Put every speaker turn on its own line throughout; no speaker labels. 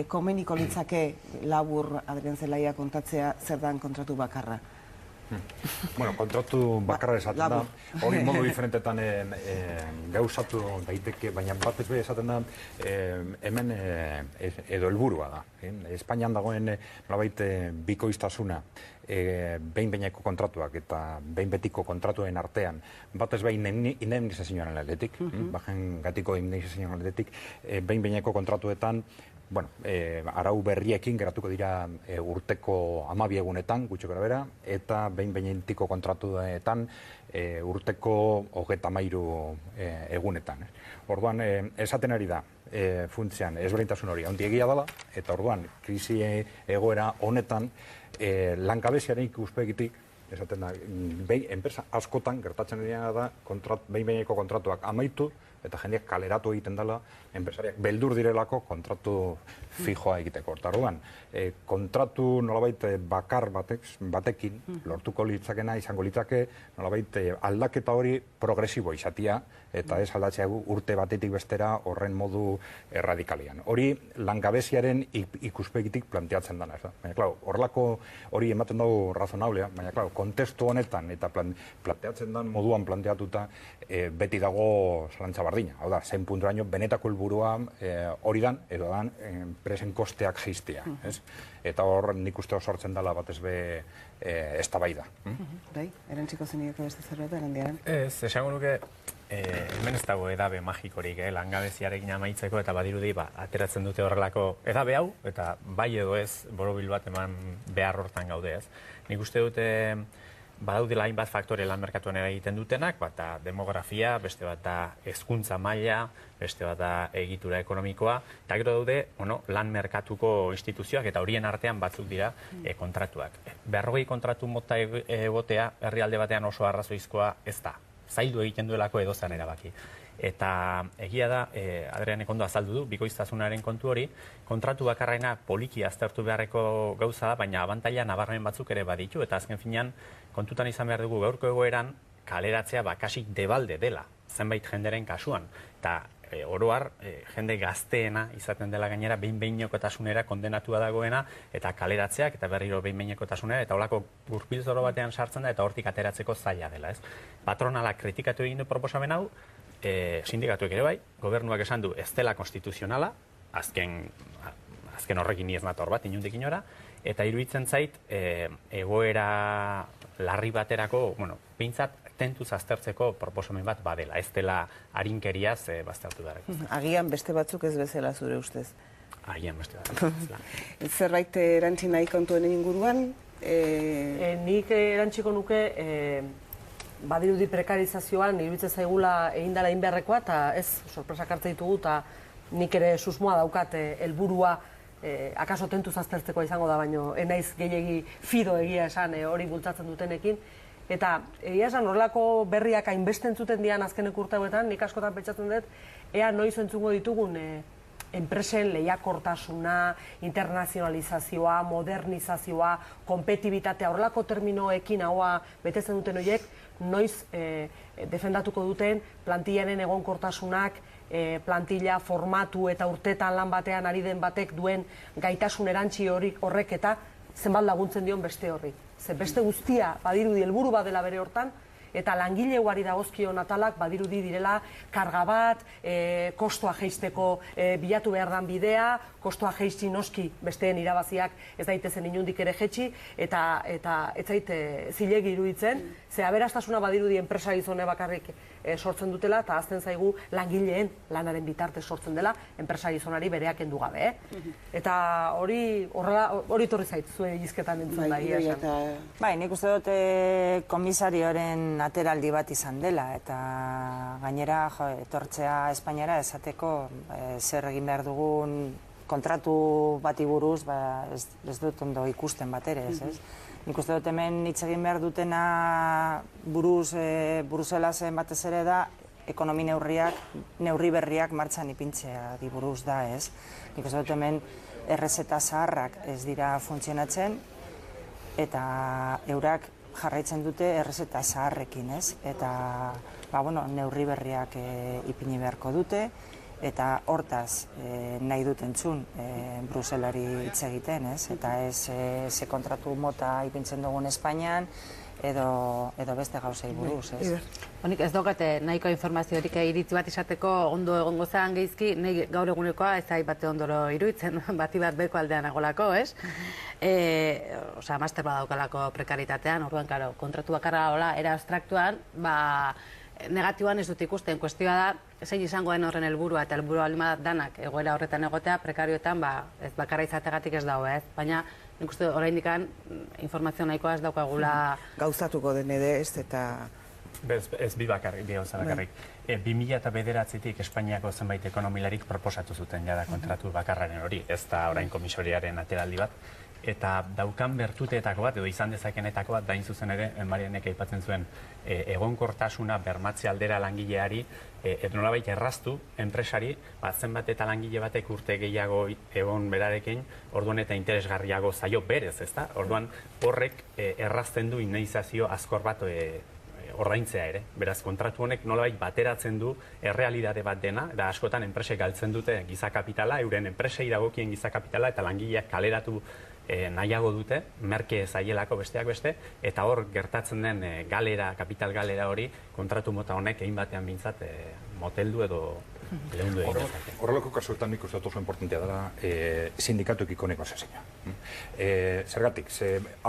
komeniko litzake labur Adrian Zelaia kontatzea zer dan kontratu bakarra?
Bueno, kontratu bakarra esaten da, hori modu diferentetan gauzatu daiteke, baina bat ez esaten da, hemen edo helburua da. Espainian dagoen nolabait bikoiztasuna, behin-behineko kontratuak eta behin-betiko kontratuen artean, bat ez behin indemnizazioaren aldetik, bajen gatiko indemnizazioaren aldetik, behin-behineko kontratuetan, bueno, arau berriekin geratuko dira urteko 12 egunetan, gutxo gara eta behin-behinetiko kontratuetan urteko 33 egunetan. Orduan, esaten ari da, funtzean, ezberdintasun hori handi egia dela, eta orduan, krisi egoera honetan, langabeziaren ikuspegitik, esaten da, enpresa askotan gertatzen dira da, behin-behineko kontratuak amaitu, eta jendeak kaleratu egiten dela, enpresariak beldur direlako kontratu fijoa egiteko. Orduan, kontratu nolabait bakar batekin lortuko litzakena izango litzake nolabait aldaketa hori progresibo izatea, eta ez aldatzea urte batetik bestera horren modu erradikalian. Hori langabeziaren ikuspegitik planteatzen dena. Baina, horrelako hori ematen dugu razonablea, baina, kontestu honetan eta planteatzen den moduan planteatuta beti dago zalantza bardina. Hau da, zen punturaino benetako helburua hori dan, edo dan, enpresen kosteak jaistea. Eta hor nik uste sortzen dela batez be eztabaida.
Bai, erantziko zenideko beste zerbait, Erandiaran?
Ez, esango nuke, hemen ez dago edabe magikorik, langabeziarekin amaitzeko, eta badirudi ateratzen dute horrelako edabe hau, eta bai edo ez borobil bat eman behar hortan gaude ez. Nik uste dute badaudela hainbat faktore lan merkatuan egiten dutenak, bat da demografia, beste bat da hezkuntza maila, beste bat da egitura ekonomikoa, eta gero daude lan merkatuko instituzioak, eta horien artean batzuk dira kontratuak. 40 kontratu mota egotea herrialde batean oso arrazoizkoa ez da. Zaildu egiten duelako edozan erabaki. Eta egia da, Adrianek ondo azaldu du, bikoiztasunaren kontu hori, kontratu bakarraina poliki aztertu beharreko gauza da, baina abantaila nabarmen batzuk ere baditu, eta azken finean kontutan izan behar dugu gaurko egoeran kaleratzea bakasik debalde dela, zenbait jenderen kasuan. Eta oroar, jende gazteena izaten dela gainera behin-behinekotasunera kondenatua dagoena, eta kaleratzeak, eta berriro behin-behinekotasunera, eta holako gurpilzoro batean sartzen da, eta hortik ateratzeko zaila dela, ez? Patronala kritikatu egin du proposamen hau, sindikatuek ere bai, gobernuak esan du ez dela konstituzionala, azken horrekin ez nator bat, inundik inora, eta iruditzen zait, egoera larri baterako, behintzat, tentuz aztertzeko proposamen bat badela, ez dela harinkeriaz baztertu dara.
Agian beste batzuk ez bezala zure ustez.
Agian beste batzuk.
Zerbait erantzi nahi kontuen inguruan?
Nik erantziko nuke badirudi prekarizazioan iruditzen zaigula egin dela egin beharrekoa, eta ez sorpresak hartzen ditugu, eta nik ere susmoa daukat helburua akaso tentuz aztertzeko izango da, baino enaiz gehiegi fido egia esan hori bultzatzen dutenekin. Eta egia esan horrelako berriak hainbeste entzuten dian azkenek urteetan, nik askotan pentsatzen dut, ea noiz entzungo ditugun enpresen lehiakortasuna, internazionalizazioa, modernizazioa, konpetibitatea, horrelako terminoekin haua betetzen duten horiek, noiz defendatuko duten plantillaren egonkortasunak, plantilla formatu eta urtetan lan batean ari den batek duen gaitasun erantzi horrek eta zenbat laguntzen dion beste horri. Ze beste guztia badirudi helburu bat dela bere hortan, eta langileuari dagozkion atalak badirudi direla karga bat, kostoa jeisteko bilatu behar dan bidea, kostoa jeitsi noski besteen irabaziak ez daitezen inundik ere jetxi, eta ez zaite zilegi iruditzen, ze aberastasuna badirudi enpresa gizone bakarrik sortzen dutela, eta azten zaigu langileen lanaren bitarte sortzen dela, enpresa gizonari bereak endu gabe. Eta hori torri zait, zuen hizketan entzun da.
Bai, nik uste dut komisarioaren ateraldi bat izan dela, eta gainera etortzea Espainiara esateko zer egin behar dugun kontratu bati buruz, ez dut ondo ikusten bat ere, ez? Nik uste dut hemen hitz egin behar dutena Bruselasen batez ere da, ekonomi neurri berriak martxan ipintzea di buruz da, ez? Nik uste dut hemen errezeta zaharrak ez dira funtzionatzen, eta eurak jarraitzen dute errezeta zaharrekin, ez? Eta, neurri berriak ipini beharko dute, Eta hortaz nahi dut entzun Bruselari hitz egiten, ez? Eta ez ze kontratu mota ipintzen dugun Espainian, edo beste gauzei buruz, ez?
Honik ez daukate nahiko informaziorik iritzi bat izateko ondo egongo zen geizki, nahi gaur egunekoa ez bate ondoro iruditzen, bati bat beko aldean agolako, ez? Osea, master bat daukalako prekaritatean, orduan, karo, kontratu bakarra hola, era abstraktuan, negatiboan ez dut ikusten, kuestioa da, zein izango den horren helburua eta helburua alima danak egoera horretan egotea, prekarioetan, ez bakarra izategatik ez dago, ez? Baina, nik uste oraindik informazio nahikoa ez daukagula...
Gauzatuko den ere ez eta...
Ez bi bakarrik, bi gauza bakarrik. 2009-tik Espainiako zenbait ekonomilarik proposatu zuten jada kontratu bakarraren hori, ez da orain komisoriaren ateraldi bat, eta daukan bertuteetako bat, edo izan dezakenetako bat, dain zuzen ere, Marianek aipatzen zuen, egonkortasuna bermatze aldera langileari, nolabait erraztu enpresari, zenbat eta langile batek urte gehiago egon berarekin, orduan eta interesgarriago zaio berez, ezta? Orduan horrek errazten du inneizazio azkor bat ordaintzea ere. Beraz, kontratu honek nolabait bateratzen du errealitate bat dena, eta askotan enpresek galtzen dute gizakapitala, euren enpresei dagokien gizakapitala, eta langileak kaleratu nahiago dute, merke zaielako besteak beste, eta hor gertatzen den galera, kapital galera hori, kontratu mota honek egin batean bintzat moteldu edo lehundu egin dezake.
Horrelako kasuetan nik uste oso importantea dela sindikatuekiko negozioa. Zergatik,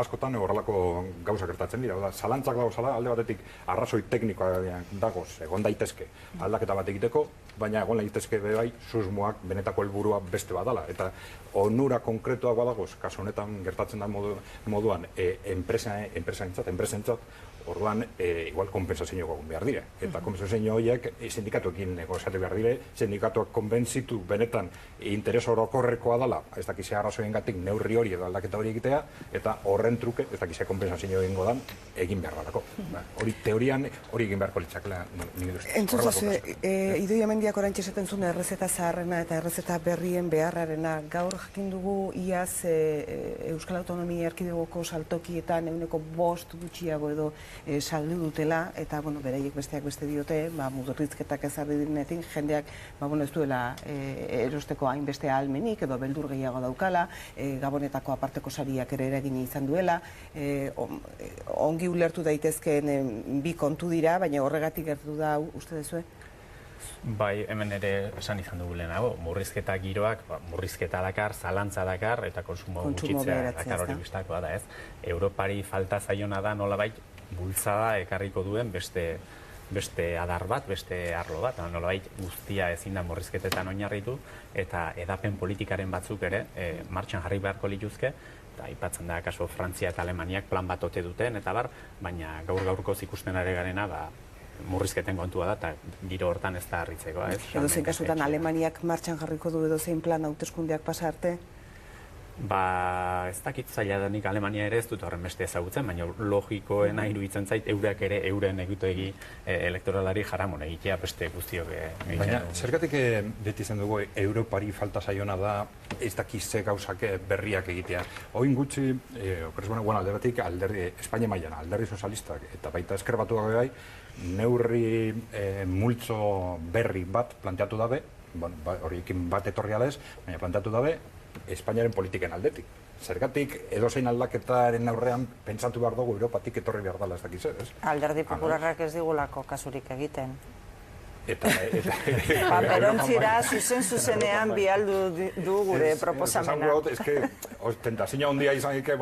askotan horrelako gauza gertatzen dira, zalantzak dago zala, alde batetik arrazoi teknikoa dagoz, egon daitezke aldaketa bat egiteko, baina egon daitezke bai susmoak benetako helburua beste badala, eta onura konkretuak badagoz, kasu honetan gertatzen da moduan enpresentzat, orduan, igual kompensazioak egon behar dire. Eta kompensazio horiek sindikatuekin negoziatu behar dire, sindikatuak konbentzitu benetan interes orokorrekoa dela, ez dakizea arrazoiengatik neurri hori edo aldaketa hori egitea, eta horren truke, ez dakizea kompensazio egingo dan, egin behar dalako. Hori teorian, hori egin beharko litzakela.
Entzutaz, Idoia Mendiak oraintxe esaten zuen errezeta zaharrena eta errezeta berrien beharrarena. Gaur jakin dugu iaz Euskal Autonomia Erkidegoko saltokietan 5% gutxiago edo saldu dutela, eta beraiek besteak beste diote, murrizketak ezarri direnetik, jendeak ez duela erosteko hainbeste ahalmenik edo beldur gehiago daukala, Gabonetako aparteko sariak ere eragin izan duela, ongi ulertu daitezkeen bi kontu dira, baina horregatik gertu da, uste dezue?
Bai, hemen ere esan izan dugu lehenago, murrizketa giroak, murrizketa dakar, zalantza dakar, eta konsumo gutxitzea dakar hori bistakoa da, ez? Europari falta zaiona da nolabait bultzada ekarriko duen beste adar bat, beste arlo bat, nolabait guztia ezin da murrizketetan oinarritu, eta edapen politikaren batzuk ere martxan jarri beharko lituzke, eta aipatzen da, kaso Frantzia eta Alemaniak plan bat ote duten, eta baina gaur-gaurkoz ikusten ari garena, murrizketen kontua da, eta giro hortan ez da harritzekoa.
Edo zein kasutan Alemaniak martxan jarriko du edo zein plan hauteskundeak pasa arte?
Ez dakit zaila denik Alemania ere ez dut horren beste ezagutzen, baina logikoena iruditzen zait eurak ere euren egutegi elektoralari jaramon egitea beste guztiok egitea.
Baina, zergatik beti zen dugu Europari falta zaiona da ez dakizze gauzak berriak egitea. Oin gutxi, alde batik, Espainia mailan, alderdi sozialistak eta baita ezker batuak bai, neurri multzo berri bat planteatu dabe, horiekin bat etorri alez, baina planteatu dabe, Espainiaren politiken aldetik. Zergatik, edozein aldaketaren aurrean pentsatu behar dugu Europatik etorri behar dela ez dakiz, ez?
Alderdi popularrak ez digulako kasurik egiten.
Perontzira
zuzenean bialdu du gure proposamena.
Ez que, tentazioa ondia izan ike,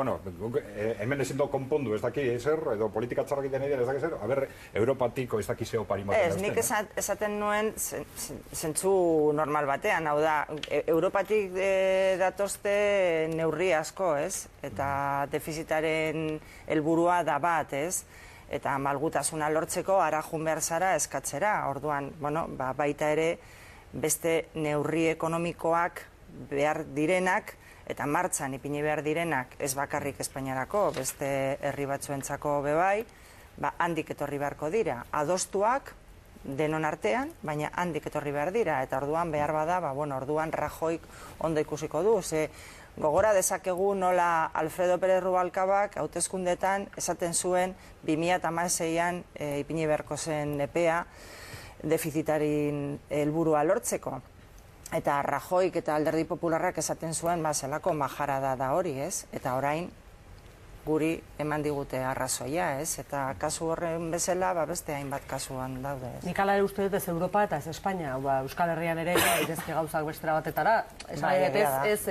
hemen ezin do konpondu ez daki ezer, edo politika txarrak egiten ez daki ezer, Europatiko ez daki zeo parimaten.
Ez, nik esaten nuen zentzu normal batean, hau da, Europatik datozte neurri asko, ez? Eta defizitaren helburua da bat, ez? Eta malgutasuna lortzeko arajun behar zara eskatzera. Orduan, baita ere beste neurri ekonomikoak behar direnak eta martxan ipini behar direnak ez bakarrik Espainiarako, beste herri batzuentzako bebai, handik etorri beharko dira. Adostuak denon artean, baina handik etorri behar dira. Eta orduan behar bada, orduan Rajoik ondo ikusiko du. Gogora dezakegu nola Alfredo Pérez Rubalcabak hauteskundetan esaten zuen 2016an ipini beharko zen epea defizitarin helburua lortzeko. Eta Rajoik eta Alderdi Popularrak esaten zuen, zelako majarada da hori, ez? Eta orain, guri eman digute arrazoia, ez? Eta kasu horren bezala, beste hainbat kasuan daude, ez?
Nik ala ere uste dut ez Europa eta ez Espainia, Euskal Herrian ere, irezke gauzak bestera batetara, ez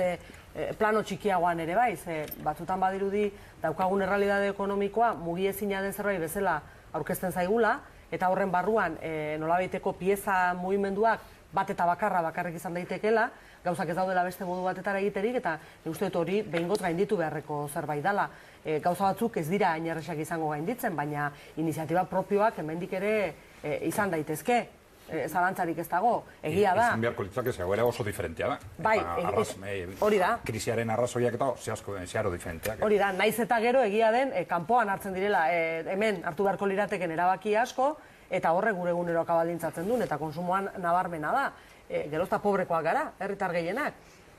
plano txikiagoan ere bai, batzutan badirudi daukagun errealitate ekonomikoa mugiezina den zerbait bezala aurkezten zaigula, eta horren barruan nolabaiteko pieza mugimenduak bat eta bakarrik izan daitekela, gauzak ez daudela beste modu batetara egiterik, eta uste dut hori behingoz gainditu beharreko zerbait dela. Gauza batzuk ez dira hain erresak izango gainditzen, baina iniziatiba propioak hemendik ere izan daitezke. Zalantzarik ez dago, egia da.
Izan beharko litzake, zegoera oso diferentea da.
Bai, hori da.
Krisiaren arrazoiak eta zeharo diferenteak.
Hori da, naiz eta gero egia den, kanpoan hartzen direla, hemen hartu beharko lirateken erabaki asko, eta horre gure egunero akabaldintzatzen duen, eta konsumoan nabarmena da. Geroz eta pobrekoak gara, herritar gehienak.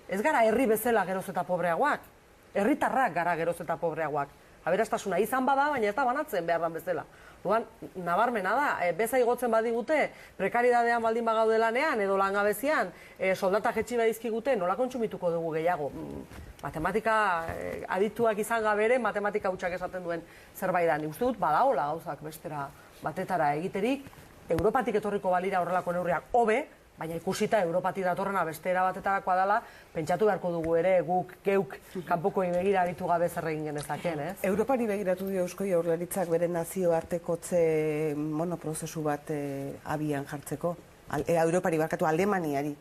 Ez gara herri bezala geroz eta pobreagoak. Herritarrak gara geroz eta pobreagoak. Aberastasuna izan bada, baina ez da banatzen behar dan bezala. Duan, nabarmena da, beza igotzen badigute, prekaridadean baldin bagaude lanean, edo langabezian, soldata jetxi badizkigute, nola kontsumituko dugu gehiago? Matematika adituak izan gabere, matematika hutsak esaten duen zerbait da. Nik uste dut, badaola gauzak bestera batetara egiterik, Europatik etorriko balira horrelako neurriak hobe, baina ikusita Europatik datorrena beste erabatetarakoa dela, pentsatu beharko dugu ere guk geuk kanpoko begira aritu gabe zer egin genezaken, ez?
Europari begiratu dio Eusko Jaurlaritzak bere nazioartekotze monoprozesu bat abian jartzeko. Europari barkatu Alemaniari.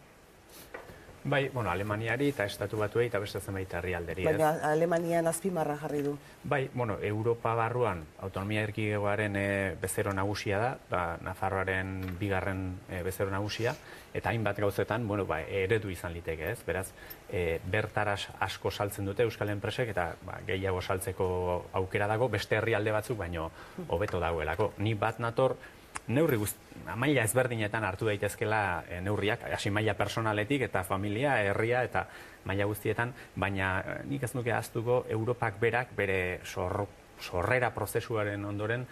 Bai, Alemaniari eta Estatu Batuei eta beste zenbait herrialderi, ez?
Baina Alemanian azpimarra jarri du.
Bai, Europa barruan autonomia erkidegoaren bezero nagusia da, Nafarroaren bigarren bezero nagusia, eta hainbat gauzetan, eredu izan liteke, ez? Beraz, bertaraz asko saltzen dute Euskal enpresek, eta gehiago saltzeko aukera dago, beste herrialde batzuk, baino hobeto dagoelako. Ni bat nator, neurri maila ezberdinetan hartu daitezkela neurriak, hasi maila personaletik eta familia, herria eta maila guztietan, baina nik ez nuke ahaztuko Europak berak bere sorrera prozesuaren ondoren,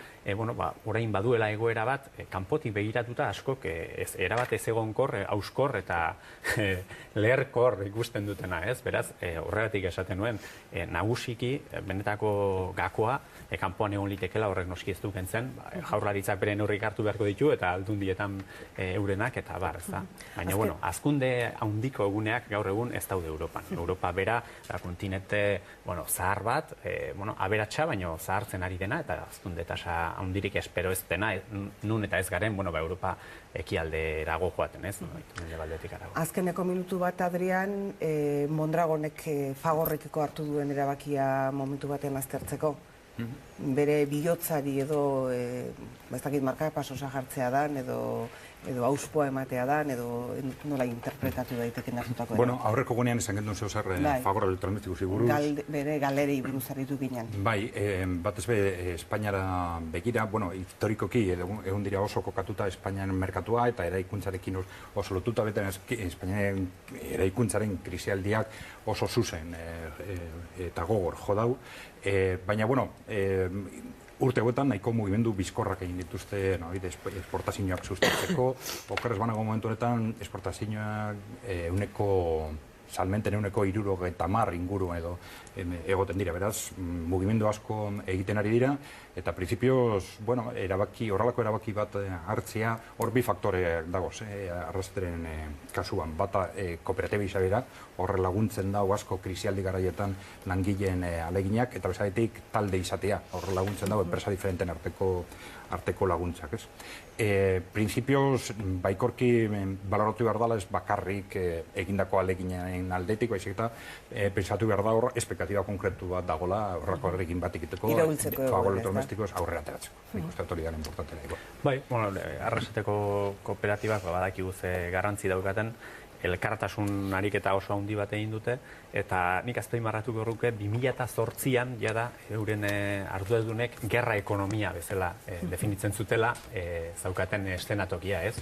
orain baduela egoera bat, kanpotik begiratuta askok erabat ez egonkor, hauskor eta leherkor ikusten dutena, ez? Beraz, horregatik esaten nuen, nagusiki, benetako gakoa, kanpoan egon litekela horrek noski ez du kentzen, Jaurlaritzak bere neurrik hartu beharko ditu eta aldundietan eurenak eta bar, ez da? Baina, hazkunde handiko eguneak gaur egun ez daude Europan. Europa bera, kontinente, zahar bat, aberatsa, baina zahartzen ari dena, eta hazkunde tasa handirik espero ez dena, nun eta ez garen, Europa ekialderago joaten, ez?
Azkeneko minutu bat, Adrian, Mondragonek Fagorrekiko hartu duen erabakia momentu batean aztertzeko. Bere bihotzari edo, ez dakit markapasosa jartzea dan, edo auspoa ematea dan, edo nola interpretatu daiteken hartutako.
Aurreko gunean esan gendun zeu zer Fagor elektronistikusi buruz.
Bere galerei buruz aritu ginen.
Bai, batez be, Espainiara begira, historikoki, egun dira oso kokatuta Espainian merkatua, eta eraikuntzarekin oso lotuta, beten Espainiaren eraikuntzaren krisialdiak oso zuzen eta gogor jodau. Baina, urte hauetan nahiko mugimendu bizkorrak egin dituzte esportazioak sustatzeko. Okerrez banago momentu honetan esportazioak salmenten euneko 70 inguru edo egoten dira, beraz, mugimendu asko egiten ari dira, eta prinsipioz, horrelako erabaki bat hartzea, hor bi faktore dagoz, arrasteren kasuan, bata kooperatiba izabera, horre laguntzen dago asko krisialdi garaietan langileen aleginak, eta bezadetik talde izatea, horre laguntzen dago enpresa diferenten arteko laguntzak, ez? Prinsipioz, baikorki baloratu behar dela ez bakarrik egindako aleginen aldetik, baizik eta pensatu behar da hor espektatiba konkretu bat dagoela horrako errekin bat ikiteko Fagor elektronistikoz aurrera ateratzeko. Nik uste hori garen importantera.
Bai, arraseteko kooperatibak badakigu ze garrantzi daukaten, elkartasun ariketa oso handi bat egin dute, eta nik azpimarratuko nuke 2008an jada euren arduradunek gerra ekonomia bezala definitzen zutela zaukaten eszenatokia, ez?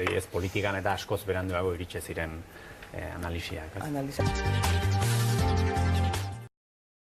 Ez politikan eta askoz beranduago iritsi ziren analisiak.